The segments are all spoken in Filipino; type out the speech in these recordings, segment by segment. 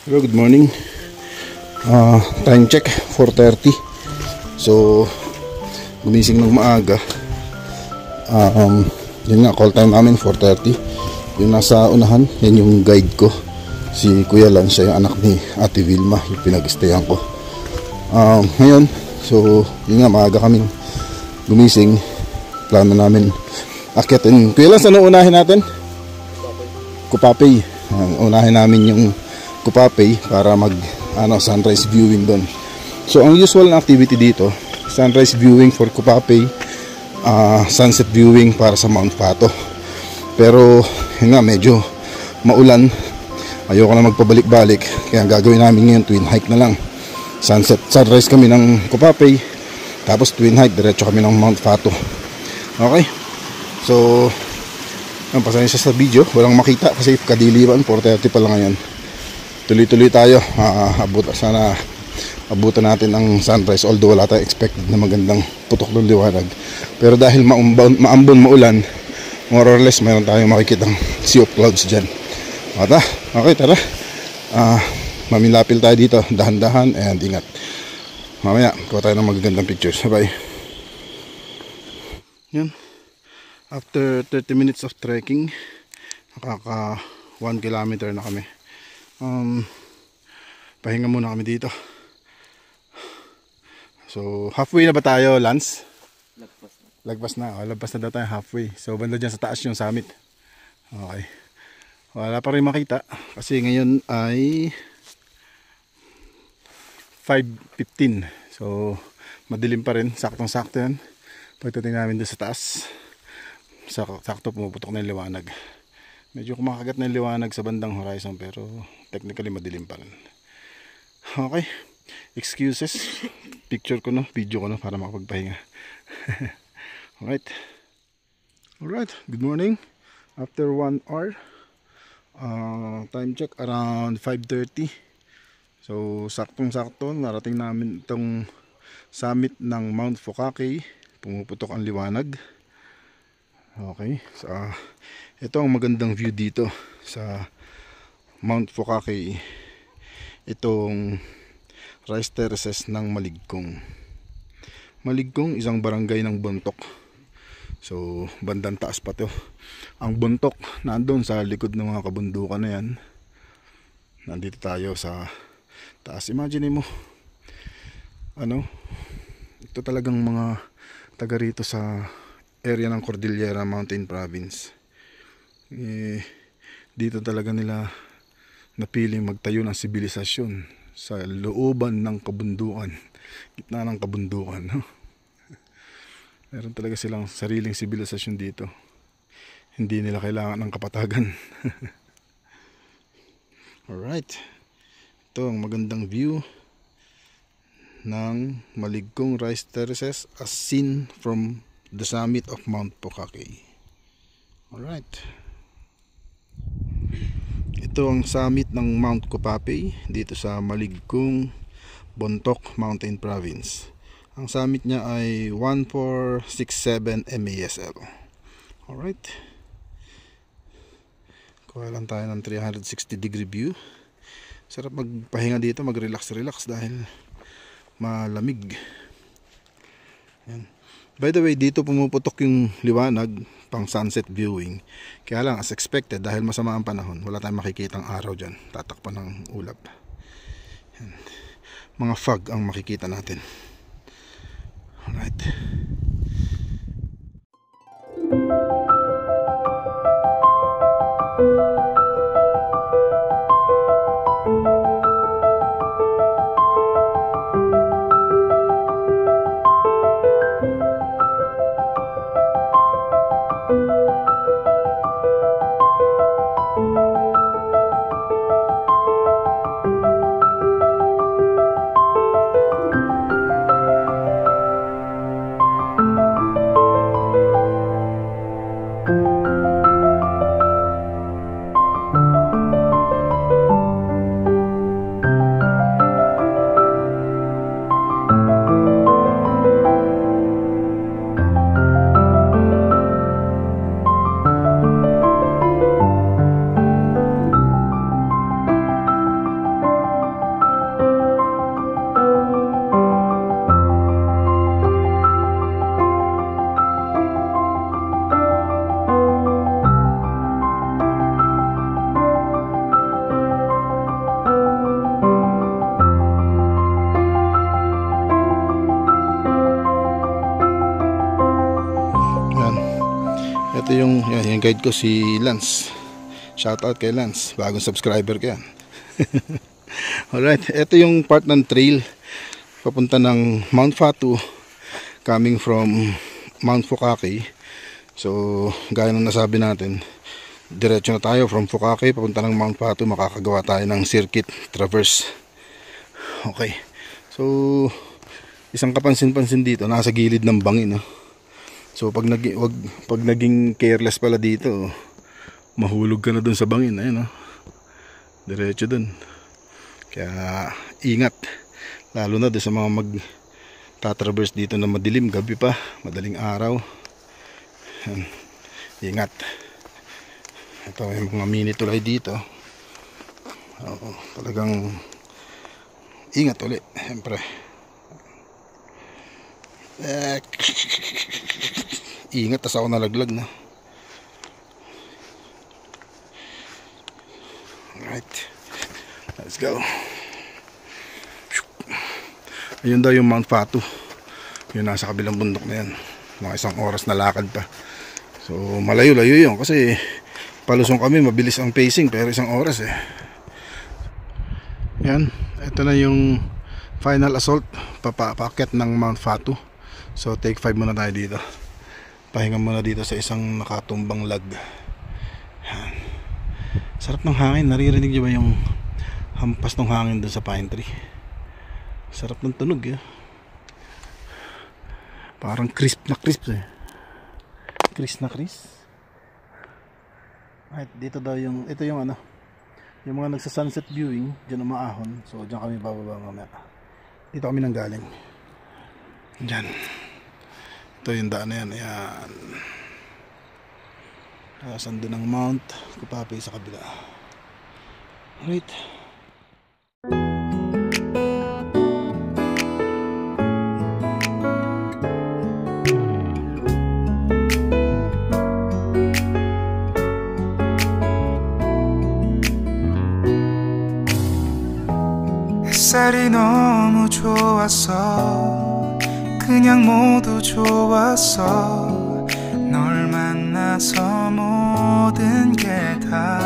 Hello, good morning. Time check 4:30. So gumising ng maaga. Yun nga, call time namin 4:30. Yung nasa unahan, yan yung guide ko, si Kuya Lan. Siya yung anak ni Ate Vilma, yung pinag-stayan ko. Ngayon, so yun nga, maaga kaming gumising. Plano namin akyatin. Kuya Lan, saan unahin natin? Kupapay. Unahin namin yung Kupapay para mag sunrise viewing doon. So ang usual na activity dito, sunrise viewing for Kupapay, sunset viewing para sa Mount Fato. Pero yun nga, medyo maulan, ayoko na magpabalik-balik, kaya gagawin namin ngayon twin hike na lang. Sunrise kami ng Kupapay, tapos twin hike diretso kami ng Mount Fato. Okay, so pasensya sa video, walang makita kasi kadiliman, 4:30 pa lang ngayon. Tuloy-tuloy tayo. Sana abutan natin ang sunrise, although wala tayong expected na magandang putok ng liwanag. Pero dahil maambon, maulan, more or less mayroon tayong makikitang sea of clouds dyan. Okay, tara. Mamilapil tayo dito, dahan-dahan, and ingat. Mamaya kuha tayo ng magagandang pictures. Bye. Yan. After 30 minutes of trekking, nakaka 1 kilometer na kami. Pahinga muna kami dito. So halfway na ba tayo, Lance? Lagpas na daw tayo, halfway. So banda dyan sa taas yung summit. Okay, wala pa rin makita kasi ngayon ay 5:15. So madilim pa rin, saktong-sakto yan. Pagdating namin doon sa taas, sakto pumuputok na yung liwanag. Medyo kumakagat na yung liwanag sa bandang horizon, pero technically madilim pa rin. Okay, excuses. Video ko no para makapagpahinga. Alright, good morning. After 1 hour, time check around 5:30. So saktong-sakto narating namin itong summit ng Mount Fokake. Pumuputok ang liwanag. Okay, so ito ang magandang view dito sa Mount Fokake. Itong rice terraces ng Maligkong. Maligkong, isang barangay ng Bontoc. So bandang taas pa to. Ang Bontoc nandoon sa likod ng mga kabundukan na yan. Nandito tayo sa taas. Imagine mo, ito talagang mga taga rito sa area ng Cordillera Mountain Province. Dito talaga nila napiling magtayo ng sibilisasyon sa looban ng kabundukan, gitna ng kabundukan, no? Meron talaga silang sariling sibilisasyon dito. Hindi nila kailangan ng kapatagan. Alright, ito ang magandang view ng Maligkong rice terraces as seen from the summit of Mount Fokake. Alright, ito ang summit ng Mount Kupapay dito sa Maligkong, Bontoc Mountain Province. Ang summit niya ay 1467 MASL. Alright, kuha lang tayo ng 360 degree view. Sarap magpahinga dito, mag-relax dahil malamig. Yan. By the way, dito pumuputok yung liwanag pang sunset viewing. Kaya lang, as expected, dahil masama ang panahon, wala tayong makikitang araw dyan. Tatakpan ng ulap. Yan. Mga fog ang makikita natin. Alright. ito yung guide ko, si Lance. Shoutout kay Lance, bagong subscriber ko yan. Alright, ito yung part ng trail papunta ng Mount Fatu, coming from Mount Fukake. So gaya ng nasabi natin, diretso na tayo from Fukake papunta ng Mount Fatu. Makakagawa tayo ng circuit traverse. Okay, so isang kapansin-pansin dito, nasa gilid ng bangin, no? So pag naging careless pala dito, mahulog ka na dun sa bangin. Ayun, no? Diretso dun. Kaya ingat, lalo na dun sa mga magtatraverse dito na madilim, gabi pa, madaling araw. Yan. Ingat. Ito yung mga mini tulay dito. Oo, talagang ingat ulit, siyempre. Ingat, tas ako nalaglag na. Alright, let's go. Ayun daw yung Mount Fatu. Yun, nasa kabilang bundok na yan. Mga isang oras na lakad pa. So malayo-layo yun, kasi palusong kami, mabilis ang pacing, pero isang oras eh. Yan, ito na yung final assault, papaakyat ng Mount Fatu. So take 5 muna tayo dito. Pahinga muna dito sa isang nakatumbang lag. Yan. Sarap ng hangin, naririnig nyo ba yung hampas ng hangin doon sa pine tree? Sarap ng tunog eh. Parang crisp na crisp eh. Crisp na crisp. Right, dito daw yung, ito yung ano, yung mga nagsa-sunset viewing, dyan ang maahon. So dyan kami bababa mamaya. Dito kami nang galing. Dyan. Ito yung daan na yan. Ayan. Asan doon ang Mount Kupapi sa kabila. Right. 햇살이 너무 좋았어. 그냥 모두 좋았어. 널 만나서 모든 게 다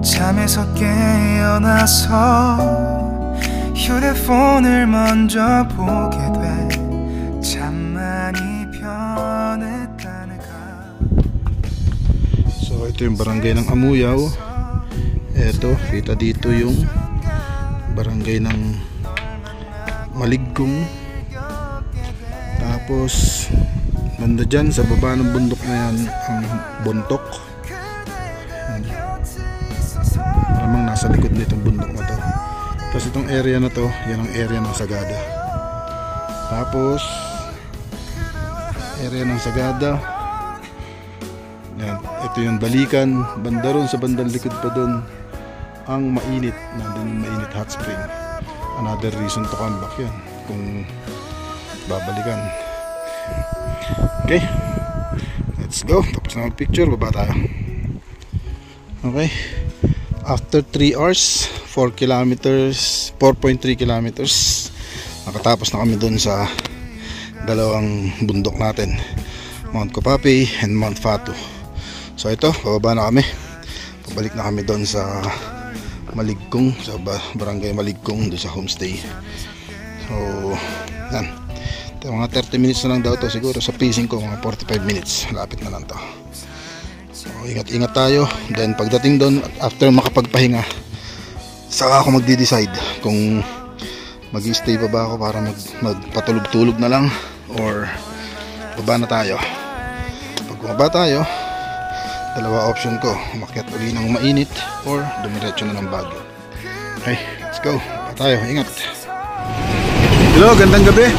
잠에서 깨어나서 휴대폰을 먼저 보게 돼. 참 많이 변했다는 가. So ito yung barangay ng Amuyaw. Ito, kita dito yung barangay ng Maligkong. Tapos banda dyan sa baba ng bundok na yan ang Bontok. Maramang nasa likod nitong bundok na to. Tapos itong area na to, yan ang area ng Sagada. Tapos area ng Sagada, yan, ito yung Balikan. Banda ron sa bandang likod pa dun ang mainit, nandun yung mainit hot spring. Another reason to come back yan kung babalikan. Okay, let's go. Tapos na mag-picture, baba tayo. Okay, after 3 hours 4 kilometers 4.3 kilometers nakatapos na kami dun sa dalawang bundok natin, Mount Kupapi and Mount Fatu. So ito, bababa na kami, pabalik na kami dun sa Maligkong, sa barangay Maligkong, doon sa homestay. So yan, mga 30 minutes na lang daw to siguro. Sa pacing ko mga 45 minutes, lapit na lang to. So ingat-ingat tayo. Then pagdating doon, after makapagpahinga, saka ako magde-decide kung mag-stay pa ba ako para magpatulog-tulog na lang or baba na tayo. Pag bumaba tayo, dalawa option ko, umakyat uli ng mainit or dumiretso na ng Baguio. Okay, let's go. Baba tayo, ingat. Hello, gandang gabi.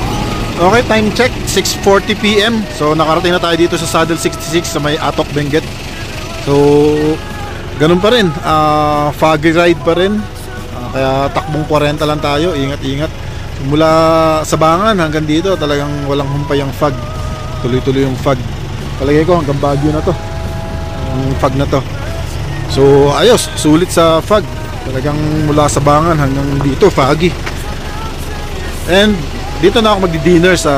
Okay, time check, 6:40 PM. So nakarating na tayo dito sa Saddle 66 sa may Atok, Benguet. So ganun pa rin, foggy ride pa rin, kaya takbong 40 lang tayo. Ingat-ingat. Mula Sabangan hanggang dito talagang walang humpay ang fog. Tuloy-tuloy yung fog. Palagay ko hanggang Baguio na to ang fog na to. So ayos, sulit sa fog. Talagang mula Sabangan hanggang dito foggy. And dito na ako magdi-dinner sa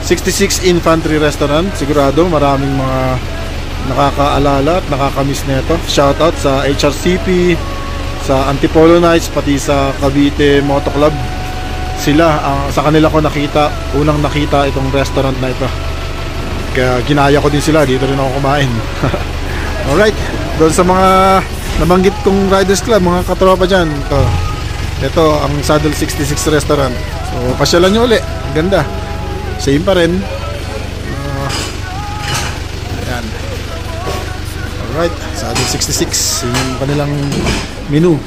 66 Infantry Restaurant. Sigurado maraming mga nakakaalala at nakakamiss nito. Shoutout sa HRCP, sa Antipolo Nights, pati sa Cavite Moto Club. Sila, sa kanila ko unang nakita itong restaurant na ito. Kaya ginaya ko din sila, dito rin ako kumain. Alright, doon sa mga nabanggit kong Riders Club, mga katropa dyan, ito ang Saddle 66 Restaurant. So pasyalan nyo uli, ganda, same pa rin. Ayan. Alright, Saddle 66, yun yung kanilang menu.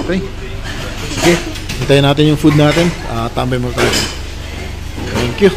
Okay. Sige, hintayin natin yung food natin. Tambay mo tayo. Thank you.